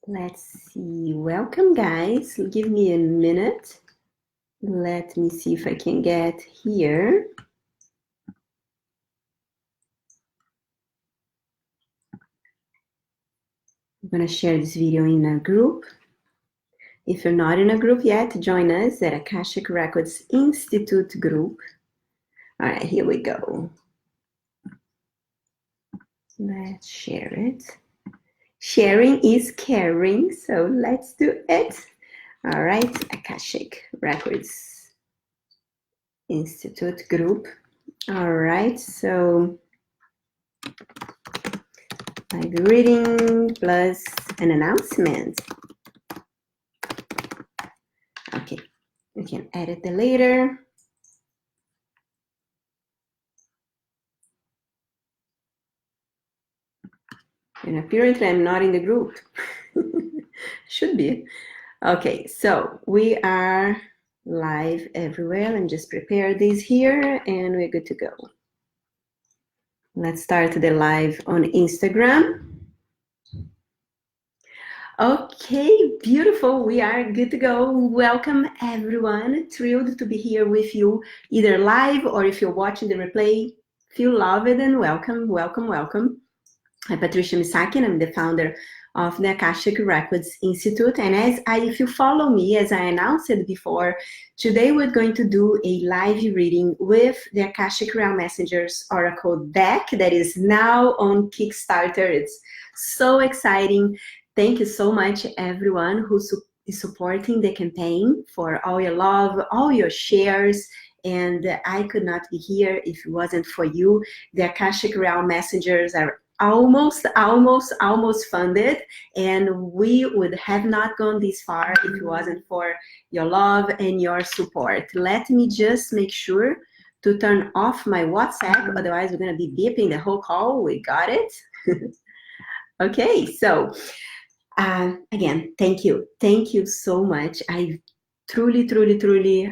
Let's see. Welcome, guys. Give me a minute. Let me see if I can get here. I'm going to share this video in a group. If you're not in a group yet, join us at Akashic Records Institute group. All right, here we go. Let's share it. Sharing is caring, so let's do it. All right, Akashic Records Institute group. All right, so live reading plus an announcement. Okay, we can edit it later. And apparently I'm not in the group. Should be. Okay, so we are live everywhere. Let me just prepare this here and we're good to go. Let's start the live on Instagram. Okay, beautiful. We are good to go. Welcome, everyone. Thrilled to be here with you, either live or if you're watching the replay. Feel loved and welcome, welcome, welcome. I'm Patricia Missakian. I'm the founder of the Akashic Records Institute. And if you follow me, as I announced it before, today we're going to do a live reading with the Akashic Realm Messengers Oracle deck that is now on Kickstarter. It's so exciting. Thank you so much, everyone who is supporting the campaign, for all your love, all your shares. And I could not be here if it wasn't for you. The Akashic Realm Messengers are almost funded, and we would have not gone this far if it wasn't for your love and your support. Let me just make sure to turn off my WhatsApp, otherwise we're going to be beeping the whole call. We got it. Okay, so again, thank you so much. I truly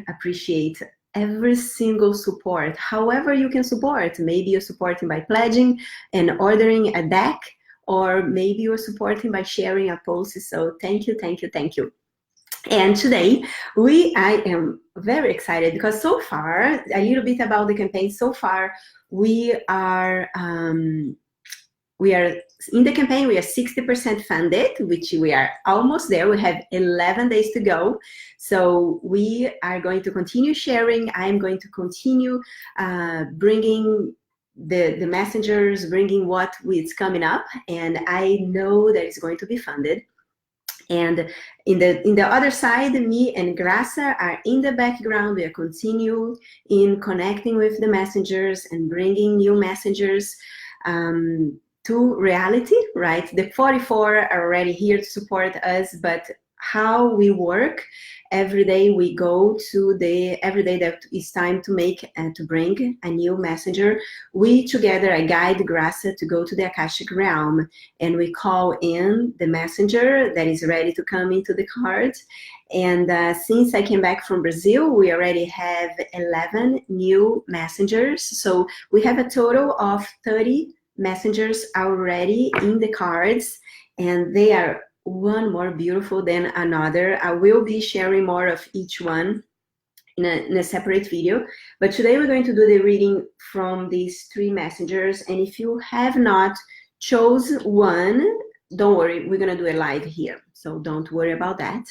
appreciate every single support, however you can support. Maybe you're supporting by pledging and ordering a deck, or maybe you're supporting by sharing a post. So thank you. And today I am very excited because so far, a little bit about the campaign. So far, we are in the campaign, we are 60% funded, which we are almost there. We have 11 days to go. So we are going to continue sharing. I'm going to continue bringing the messengers, bringing what is coming up. And I know that it's going to be funded. And in the other side, me and Graça are in the background. We are continuing in connecting with the messengers and bringing new messengers to reality, right? The 44 are already here to support us, but how we work every day, we go to every day that is time to make and to bring a new messenger. We together, I guide Graça to go to the Akashic Realm, and we call in the messenger that is ready to come into the card. And since I came back from Brazil, we already have 11 new messengers. So we have a total of 30 messengers already in the cards, and they are one more beautiful than another. I will be sharing more of each one in a separate video, but today we're going to do the reading from these 3 messengers. And if you have not chose one, don't worry, we're gonna do it live here, so don't worry about that.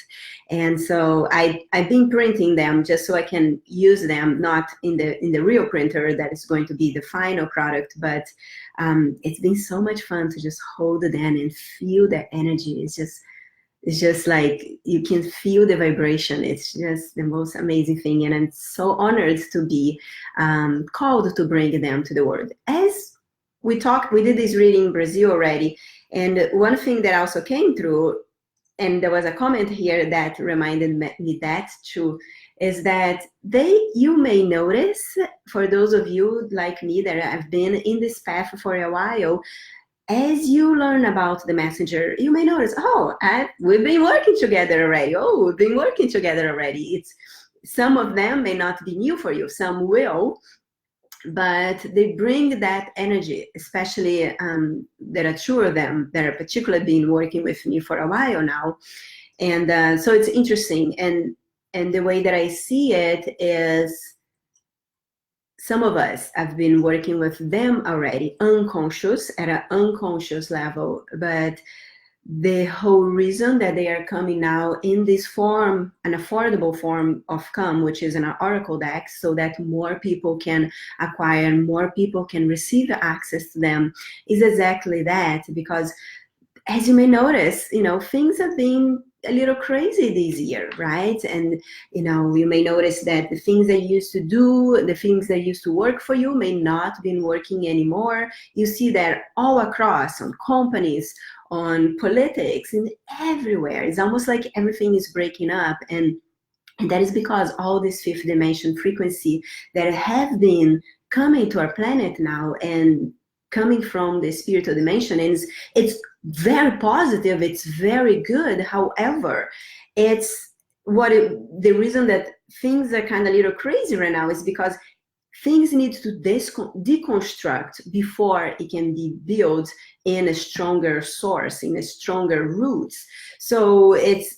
And so I've been printing them just so I can use them, not in the real printer that is going to be the final product, but it's been so much fun to just hold them and feel the energy. It's just like you can feel the vibration. It's just the most amazing thing, and I'm so honored to be called to bring them to the world. As we did this reading in Brazil already, and one thing that also came through, and there was a comment here that reminded me that too, is that you may notice, for those of you like me that have been in this path for a while, as you learn about the messenger, you may notice, we've been working together already. Some of them may not be new for you, some will. but they bring that energy, especially there are two of them that are particularly been working with me for a while now. And so it's interesting. And the way that I see it is, some of us have been working with them already, unconscious, at an unconscious level, but the whole reason that they are coming now in this form, an affordable form of come, which is an oracle deck, so that more people can acquire, more people can receive access to them, is exactly that. Because as you may notice, things have been a little crazy this year, right? And you may notice that the things that you used to do, the things that used to work for you, may not be working anymore. You see that all across, on companies, on politics, and everywhere. It's almost like everything is breaking up, and that is because all this fifth dimension frequency that have been coming to our planet now and coming from the spiritual dimension, and it's very positive, it's very good. However, the reason that things are kind of a little crazy right now is because things need to deconstruct before it can be built in a stronger source, in a stronger roots. So it's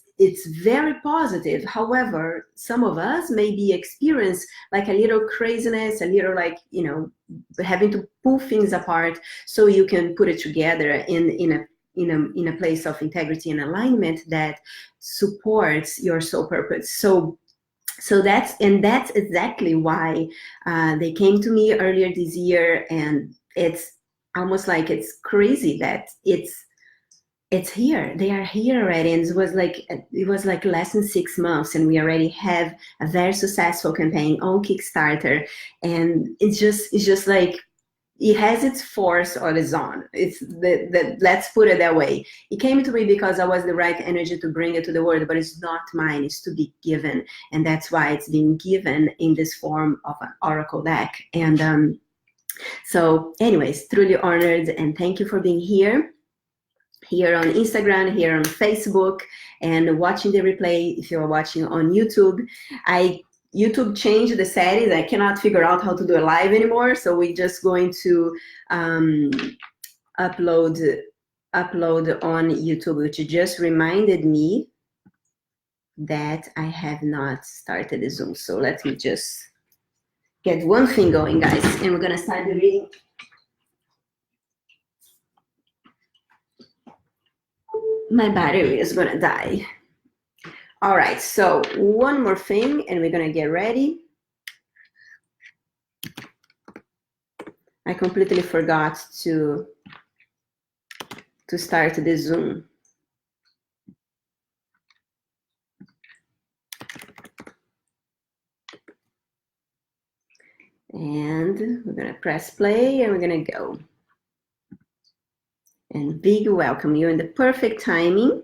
very positive. However, some of us maybe experience like a little craziness, a little like, having to pull things apart so you can put it together in a place of integrity and alignment that supports your soul purpose. So that's exactly why they came to me earlier this year, and it's almost like it's crazy that it's here. They are here already, and it was like less than 6 months, and we already have a very successful campaign on Kickstarter, and it's just like, it has its force on its own. It's the let's put it that way. It came to me because I was the right energy to bring it to the world, but it's not mine. It's to be given, and that's why it's being given in this form of an oracle deck. And so, anyways, truly honored, and thank you for being here on Instagram, here on Facebook, and watching the replay if you're watching on YouTube. YouTube changed the settings. I cannot figure out how to do a live anymore, so we're just going to upload on YouTube, which just reminded me that I have not started the Zoom. So let me just get one thing going, guys, and we're gonna start the reading. My battery is gonna die. All right, so one more thing, and we're gonna get ready. I completely forgot to start the Zoom. And we're gonna press play, and we're gonna go. And big welcome, you're in the perfect timing.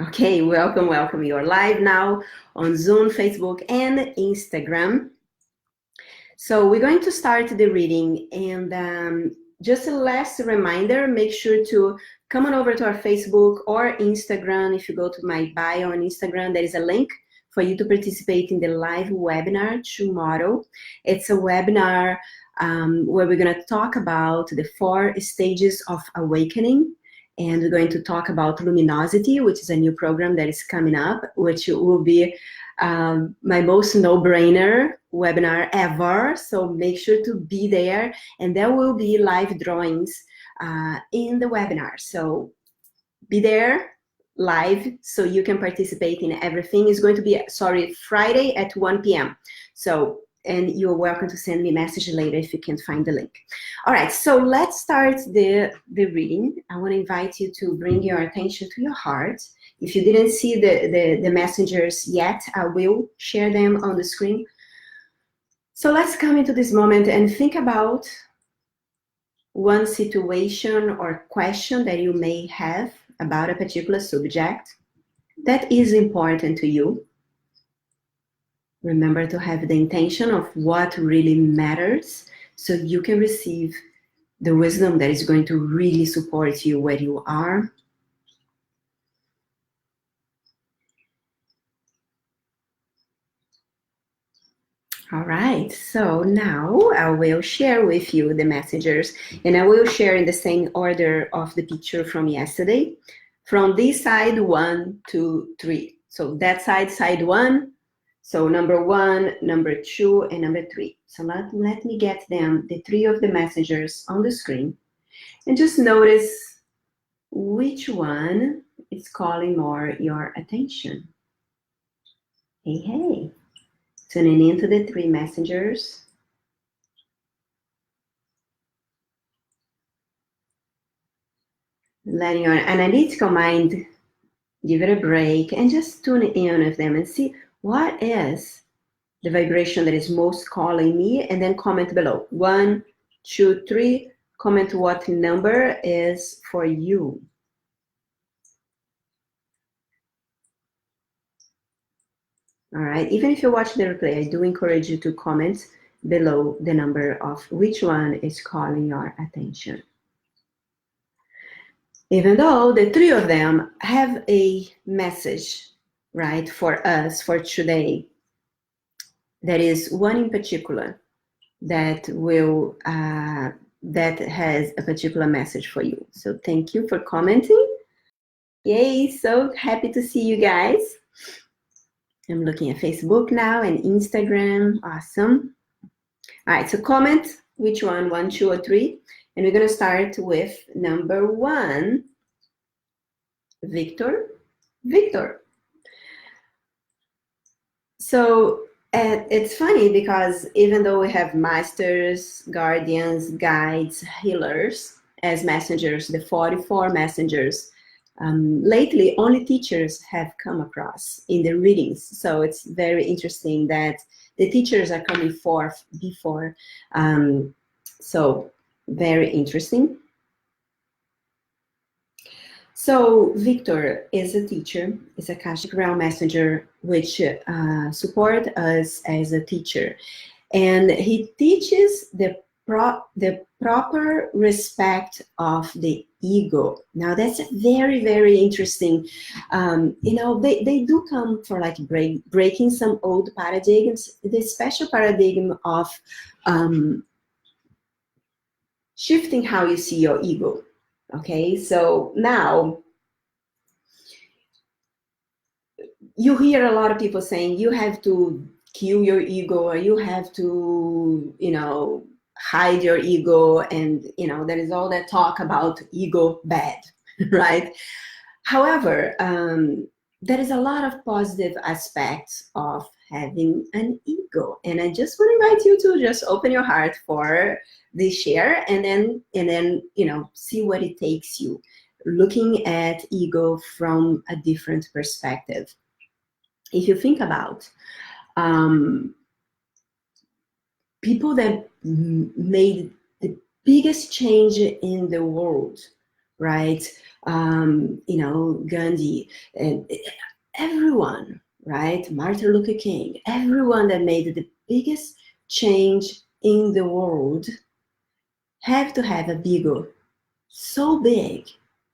Okay, welcome. You're live now on Zoom, Facebook, and Instagram. So we're going to start the reading, and just a last reminder, make sure to come on over to our Facebook or Instagram. If you go to my bio on Instagram, there is a link for you to participate in the live webinar tomorrow. It's a webinar where we're going to talk about the 4 stages of awakening. And we're going to talk about luminosity, which is a new program that is coming up, which will be my most no-brainer webinar ever. So make sure to be there. And there will be live drawings in the webinar. So be there live so you can participate in everything. It's going to be, Friday at 1 p.m. So, and you're welcome to send me a message later if you can't find the link. All right, so let's start the reading. I want to invite you to bring your attention to your heart. If you didn't see the messengers yet, I will share them on the screen. So let's come into this moment and think about one situation or question that you may have about a particular subject that is important to you. Remember to have the intention of what really matters so you can receive the wisdom that is going to really support you where you are. All right, so now I will share with you the messengers, and I will share in the same order of the picture from yesterday. From this side, 1, 2, 3. So that side, side 1. So number 1, number 2, and number 3. So let me get them, the 3 of the messengers on the screen. And just notice which one is calling more your attention. Hey, hey. Tuning into the 3 messengers. Letting your analytical mind give it a break and just tune in with them and see what is the vibration that is most calling me, and then comment below. 1, 2, 3. Comment what number is for you. All right, even if you watch the replay, I do encourage you to comment below the number of which one is calling your attention. Even though the 3 of them have a message, right, for us for today, there is one in particular that will that has a particular message for you. So thank you for commenting. Yay, so happy to see you guys. I'm looking at Facebook now and Instagram. Awesome. All right, so comment which one, 1, 2, or 3. And we're going to start with number 1, Victor. Victor. So it's funny because even though we have masters, guardians, guides, healers as messengers, the 44 messengers, lately only teachers have come across in the readings. So it's very interesting that the teachers are coming forth before. So very interesting. So Victor is a teacher, is a Akashic Realm Messenger, which support us as a teacher. And he teaches the proper respect of the ego. Now that's very, very interesting. You know, they do come for like breaking some old paradigms, the special paradigm of shifting how you see your ego. Okay, so now you hear a lot of people saying you have to kill your ego, or you have to, you know, hide your ego, and you know there is all that talk about ego bad, right? However, there is a lot of positive aspects of having an ego, and I just want to invite you to just open your heart for this share, and then you know, see what it takes you, looking at ego from a different perspective. If you think about people that made the biggest change in the world, right? You know, Gandhi and everyone, right? Martin Luther King, everyone that made the biggest change in the world have to have a ego so big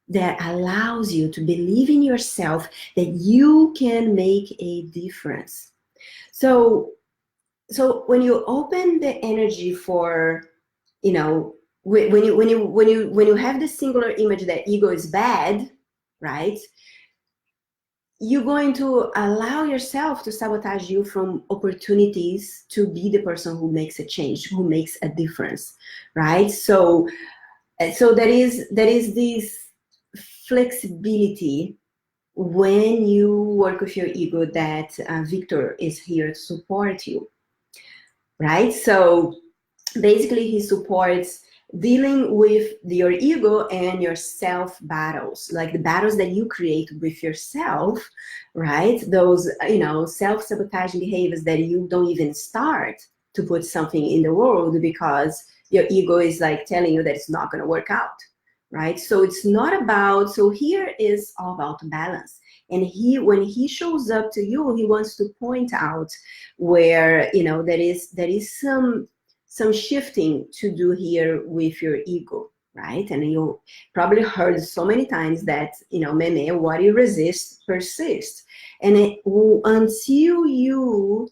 that allows you to believe in yourself that you can make a difference. So when you open the energy for, you know, when you have the singular image that ego is bad, right? You're going to allow yourself to sabotage you from opportunities to be the person who makes a change, who makes a difference, right? So there is this flexibility when you work with your ego that Victor is here to support you, right? So basically he supports dealing with your ego and your self battles, like the battles that you create with yourself, right? Those, you know, self-sabotaging behaviors that you don't even start to put something in the world because your ego is like telling you that it's not going to work out, right? So it's not about, so here is all about balance. And when he shows up to you, he wants to point out where, you know, there is some shifting to do here with your ego, right? And you probably heard so many times that, you know, meme, what you resist persists. And until you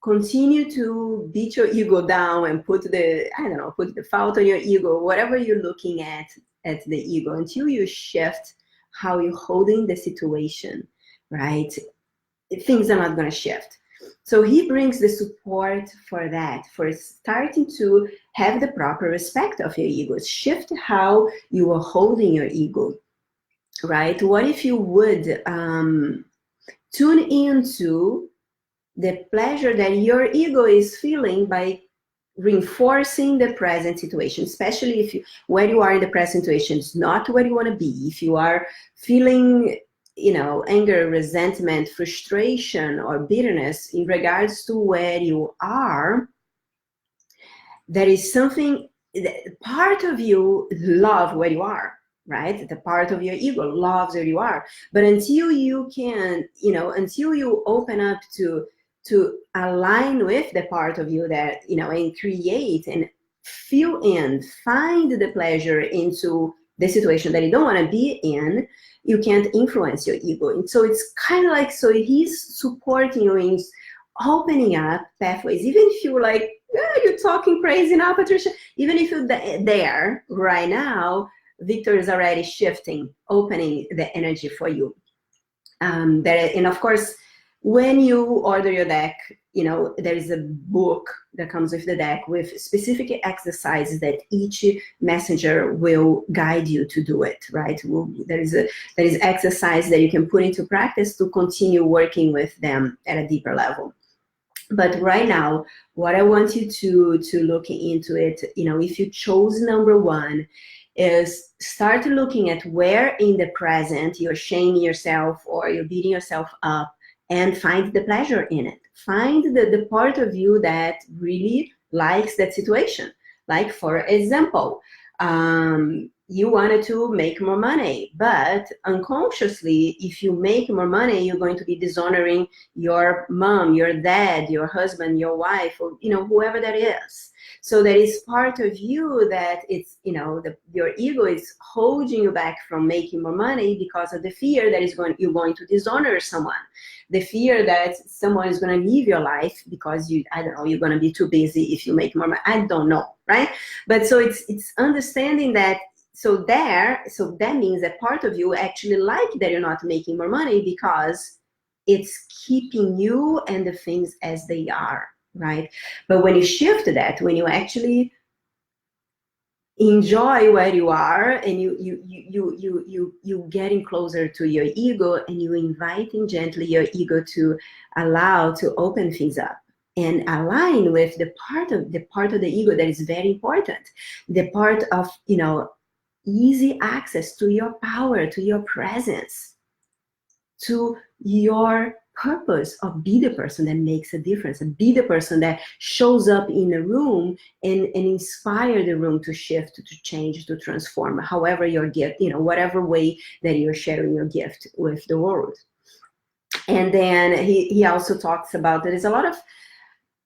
continue to beat your ego down and put the, I don't know, put the fault on your ego, whatever you're looking at the ego, until you shift how you're holding the situation, right? Things are not going to shift. So he brings the support for that, for starting to have the proper respect of your ego. Shift how you are holding your ego, right? What if you would tune into the pleasure that your ego is feeling by reinforcing the present situation, especially if where you are in the present situation is not where you want to be. If you are feeling, you know, anger, resentment, frustration, or bitterness in regards to where you are, there is something, part of you love where you are, right? The part of your ego loves where you are. But until you can, you know, until you open up to align with the part of you that, you know, and create and feel and find the pleasure into the situation that you don't want to be in, you can't influence your ego. And so it's kind of like, so he's supporting you in opening up pathways, even if you're like, you're talking crazy now, Patricia, even if you're there right now, Victor is already shifting, opening the energy for you. And of course, when you order your deck, you know, there is a book that comes with the deck with specific exercises that each messenger will guide you to do it, right? There is exercise that you can put into practice to continue working with them at a deeper level. But right now, what I want you to look into it, you know, if you chose number one, is start looking at where in the present you're shaming yourself or you're beating yourself up, and find the pleasure in it. Find the part of you that really likes that situation. Like, for example, you wanted to make more money, but unconsciously, if you make more money, you're going to be dishonoring your mom, your dad, your husband, your wife, or, you know, whoever that is. So there is part of you that it's, you know, your ego is holding you back from making more money because of the fear that you're going to dishonor someone. The fear that someone is going to leave your life because I don't know, you're going to be too busy if you make more money. I don't know, right? But so it's understanding that. So that means that part of you actually like that you're not making more money because it's keeping you and the things as they are, right? But when you shift that, when you actually enjoy where you are and you getting closer to your ego, and you inviting gently your ego to allow to open things up and align with the part of the ego that is very important, the part of, you know, easy access to your power, to your presence, to your purpose of be the person that makes a difference, and be the person that shows up in a room and inspire the room to shift, to change, to transform, however your gift, you know, whatever way that you're sharing your gift with the world. And then he also talks about there is a lot of,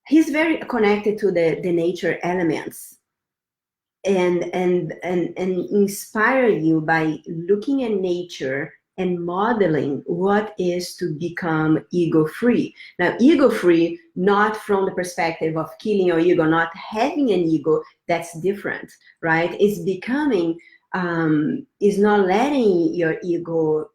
he's very connected to the nature elements, and inspire you by looking at nature and modeling what is to become ego-free. Now, ego-free, not from the perspective of killing your ego, not having an ego, that's different, right? It's becoming, is not letting your ego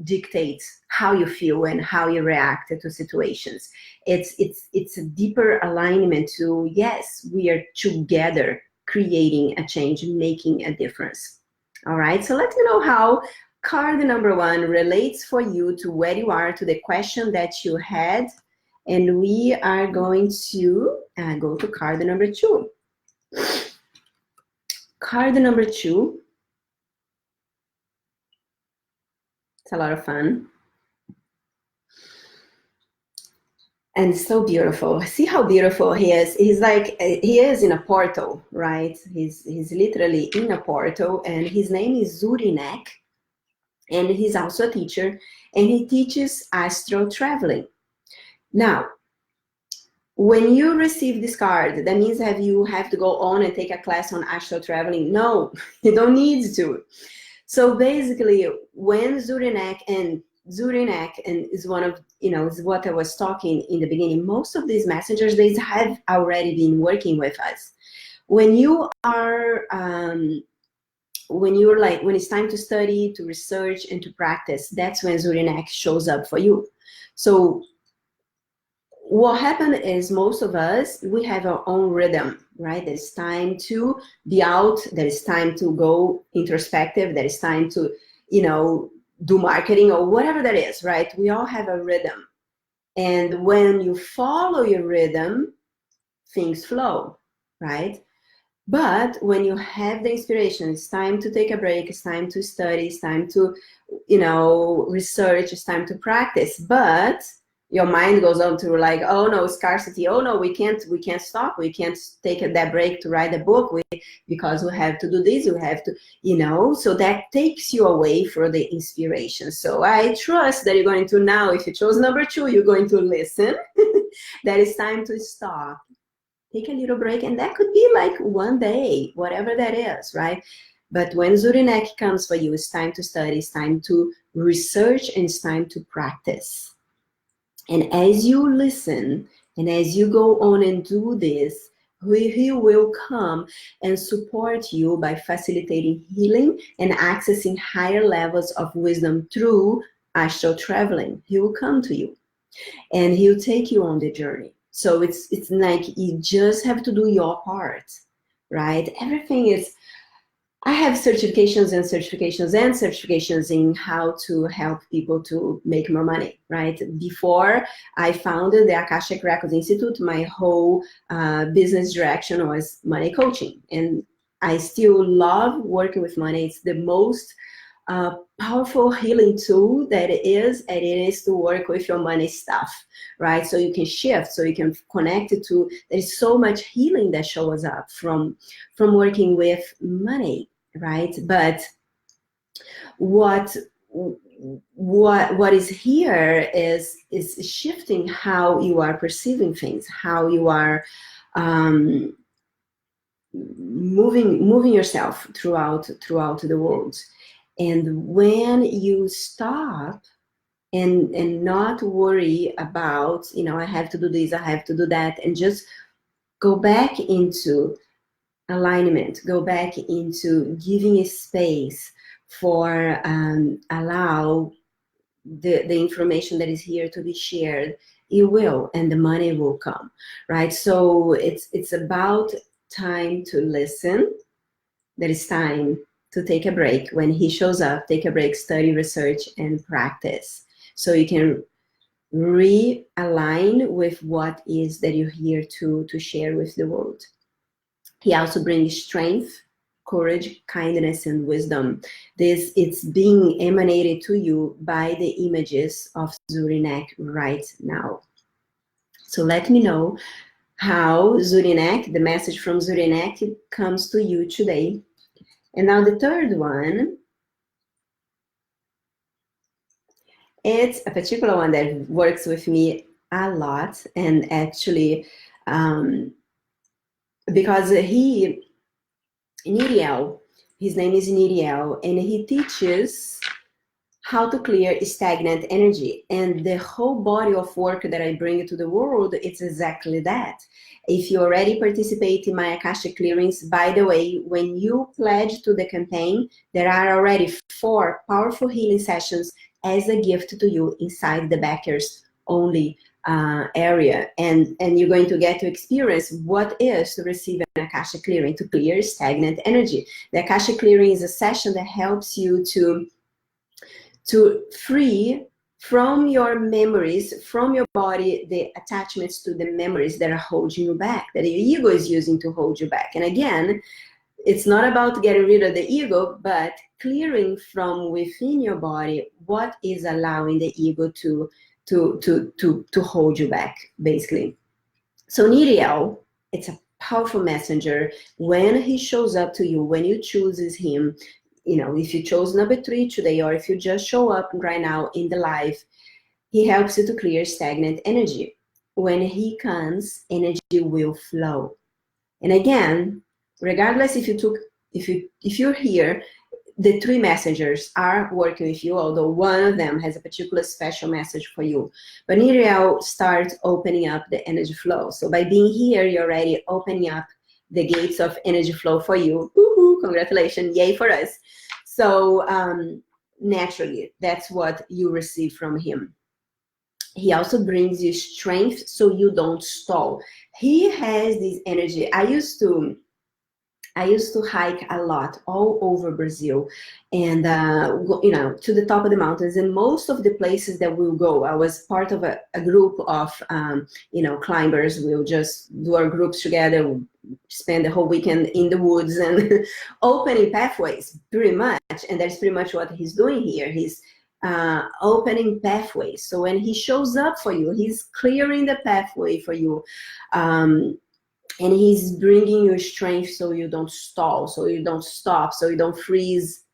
dictate how you feel and how you react to situations. It's a deeper alignment to, yes, we are together creating a change, making a difference. All right, so let me know how card number one relates for you to where you are, to the question that you had. And we are going to go to card number two. Card number two. It's a lot of fun. And so beautiful. See how beautiful he is. He's like, he is in a portal, right? He's literally in a portal, and his name is Zurinek. and he's also a teacher, and he teaches astral traveling. Now, when you receive this card, that means that you have to go on and take a class on astral traveling? No, you don't need to. So basically, when Zodiac and is one of, is what I was talking in the beginning, most of these messengers, they have already been working with us. When you are, when it's time to study, to research, and to practice, that's when Zodiac shows up for you. So what happened is, most of us, we have our own rhythm, right? There's time to be out, there's time to go introspective, there's time to, do marketing or whatever that is, right? We all have a rhythm. And when you follow your rhythm, things flow, right? But when you have the inspiration, it's time to take a break, it's time to study, it's time to, research, it's time to practice. But your mind goes on to like, oh no, scarcity, oh no, we can't stop, we can't take that break to write a book, because we have to do this, we have to, so that takes you away from the inspiration. So I trust that you're going to, now, if you chose number 2, you're going to listen. That it's time to stop, take a little break, and that could be like one day, whatever that is, right? But when Zodiac comes for you, it's time to study, it's time to research, and it's time to practice. And as you listen, and as you go on and do this, he will come and support you by facilitating healing and accessing higher levels of wisdom through astral traveling. He will come to you, and he'll take you on the journey. So it's like you just have to do your part, right? Everything is, I have certifications in how to help people to make more money, right? Before I founded the Akashic Records Institute, my whole business direction was money coaching. And I still love working with money. It's the most powerful healing tool that it is, and it is to work with your money stuff, right? So you can shift, so you can connect it to, there's so much healing that shows up from working with money, right? But what is here is shifting how you are perceiving things, how you are moving yourself throughout the world. And when you stop and not worry about, I have to do this, I have to do that, and just go back into alignment, go back into giving a space for allow the information that is here to be shared, it will, and the money will come, right? So it's about time to listen. There is time to take a break. When he shows up, take a break, study, research, and practice. So you can realign with what is that you're here to share with the world. He also brings strength, courage, kindness, and wisdom. It's being emanated to you by the images of Zodiac right now. So let me know how Zodiac, the message from Zodiac, comes to you today. And now the third one, it's a particular one that works with me a lot, and actually, because Niriel, his name is Niriel, and he teaches how to clear stagnant energy. And the whole body of work that I bring to the world, it's exactly that. If you already participate in my Akashic clearings, by the way, when you pledge to the campaign, there are already 4 powerful healing sessions as a gift to you inside the backers only area. And you're going to get to experience what is to receive an Akashic clearing, to clear stagnant energy. The Akashic clearing is a session that helps you to free from your memories, from your body, the attachments to the memories that are holding you back, that your ego is using to hold you back. And again, it's not about getting rid of the ego, but clearing from within your body what is allowing the ego to hold you back, basically. So Niriel, it's a powerful messenger. When he shows up to you, when you chooses him, you know, if you chose number 3 today, or if you just show up right now in the live, he helps you to clear stagnant energy. When he comes, energy will flow. And again, regardless if you're here, the 3 messengers are working with you, although one of them has a particular special message for you. But Niriel starts opening up the energy flow. So by being here, you're already opening up the gates of energy flow for you. Woohoo, congratulations, yay for us. So naturally, that's what you receive from him. He also brings you strength so you don't stall. He has this energy. I used to hike a lot all over Brazil, and you know, to the top of the mountains. And most of the places that we'll go, I was part of a group of you know, climbers. We'll just do our groups together, we'll spend the whole weekend in the woods and opening pathways, pretty much. And that's pretty much what he's doing here. He's opening pathways. So when he shows up for you, he's clearing the pathway for you. And he's bringing you strength so you don't stall, so you don't stop, so you don't freeze,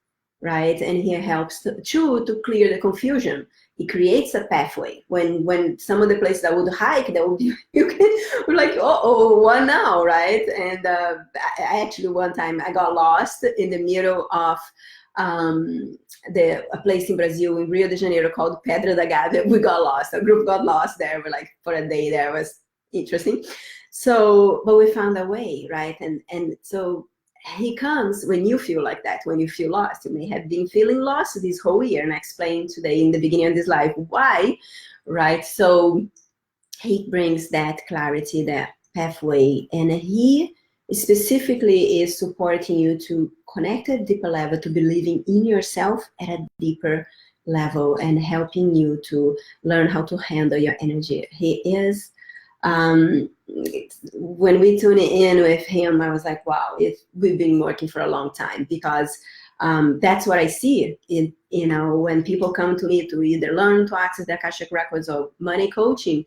right? And he helps to clear the confusion. He creates a pathway. When some of the places I would hike, that would be, we're like, oh, what now, right? And I actually, one time I got lost in the middle of a place in Brazil, in Rio de Janeiro, called Pedra da Gávea. We got lost. A group got lost there. We're like, for a day there. It was interesting. So, but we found a way, right? And so he comes when you feel like that, when you feel lost. You may have been feeling lost this whole year, and I explained today in the beginning of this live why, right? So he brings that clarity, that pathway, and he specifically is supporting you to connect at a deeper level, to believing in yourself at a deeper level, and helping you to learn how to handle your energy. He is when we tune in with him, I was like, wow, we've been working for a long time, because that's what I see. You know, when people come to me to either learn to access the Akashic Records or money coaching,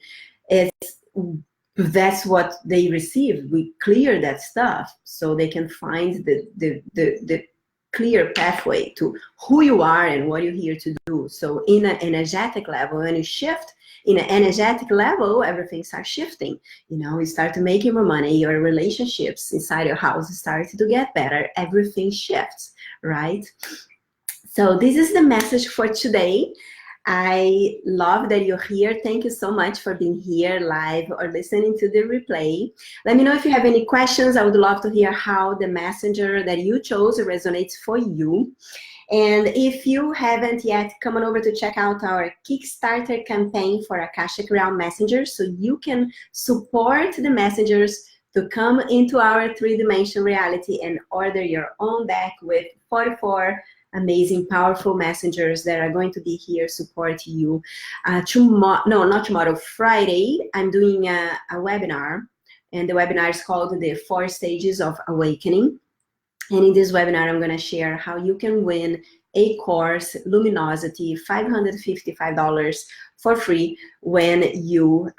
that's what they receive. We clear that stuff so they can find the clear pathway to who you are and what you're here to do. So in an energetic level, when you shift in an energetic level, everything starts shifting. You know, you start to making more money, your relationships inside your house start to get better, everything shifts, right? So this is the message for today. I love that you're here. Thank you so much for being here live or listening to the replay. Let me know if you have any questions. I would love to hear how the messenger that you chose resonates for you. And if you haven't yet, come on over to check out our Kickstarter campaign for Akashic Realm Messenger, so you can support the messengers to come into our 3-dimensional reality and order your own deck with 44 amazing, powerful messengers that are going to be here supporting you. Friday, I'm doing a webinar, and the webinar is called The 4 Stages of Awakening. And in this webinar, I'm going to share how you can win a course, Luminosity, $555 for free when you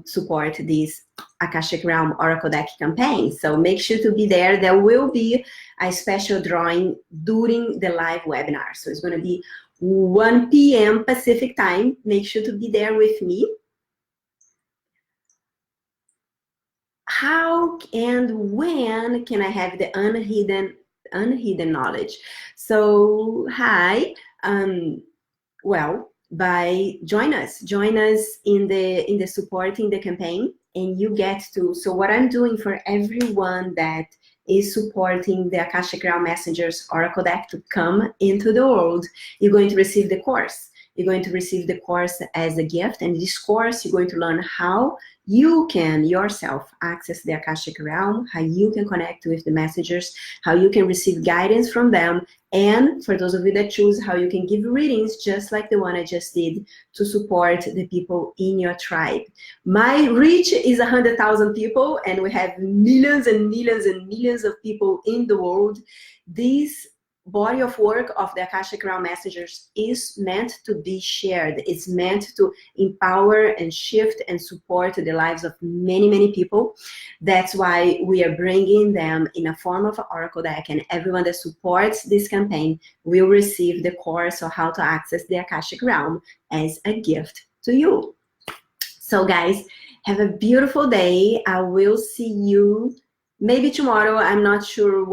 support this Akashic Realm Oracle Deck campaign. So make sure to be there. There will be a special drawing during the live webinar. So it's going to be 1 p.m. Pacific time. Make sure to be there with me. How and when can I have the unhidden knowledge? So hi, well, by join us in the supporting the campaign, and you get to. So what I'm doing for everyone that is supporting the Akashic Realm Messengers Oracle Deck to come into the world, you're going to receive the course. You're going to receive the course as a gift, and this course you're going to learn how you can yourself access the Akashic Realm, how you can connect with the messengers, how you can receive guidance from them, and for those of you that choose, how you can give readings just like the one I just did to support the people in your tribe. My reach is 100,000 people, and we have millions and millions and millions of people in the world. This body of work of the Akashic Realm Messengers is meant to be shared. It's meant to empower and shift and support the lives of many, many people. That's why we are bringing them in a form of an oracle deck, and everyone that supports this campaign will receive the course on how to access the Akashic Realm as a gift to you. So guys, have a beautiful day. I will see you maybe tomorrow. I'm not sure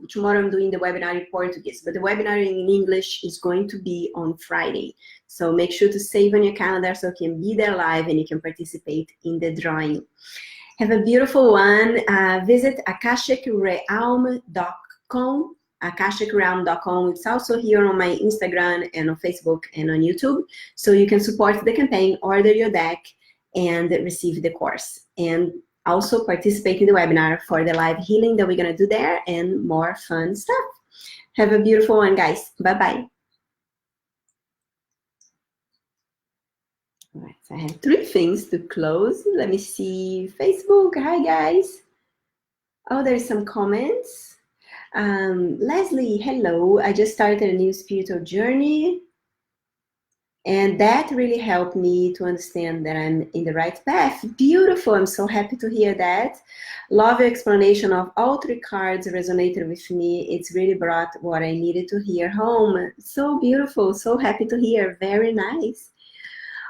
tomorrow I'm doing the webinar in Portuguese, but the webinar in English is going to be on Friday. So make sure to save on your calendar so you can be there live and you can participate in the drawing. Have a beautiful one. Visit akashicrealm.com. akashicrealm.com. It's also here on my Instagram and on Facebook and on YouTube. So you can support the campaign, order your deck, and receive the course. And also participate in the webinar for the live healing that we're going to do there and more fun stuff. Have a beautiful one, guys. Bye-bye. All right, so I have 3 things to close. Let me see. Facebook. Hi, guys. Oh, there's some comments. Leslie, hello. I just started a new spiritual journey. And that really helped me to understand that I'm in the right path. Beautiful. I'm so happy to hear that. Love your explanation of all 3 cards resonated with me. It's really brought what I needed to hear home. So beautiful. So happy to hear. Very nice.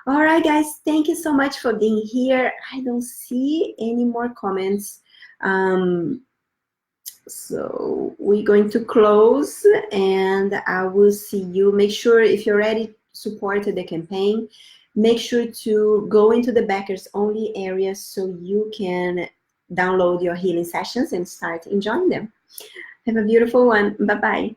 All right, guys. Thank you so much for being here. I don't see any more comments. So we're going to close and I will see you. Make sure if you're ready supported the campaign, make sure to go into the backers only area so you can download your healing sessions and start enjoying them. Have a beautiful one. Bye-bye.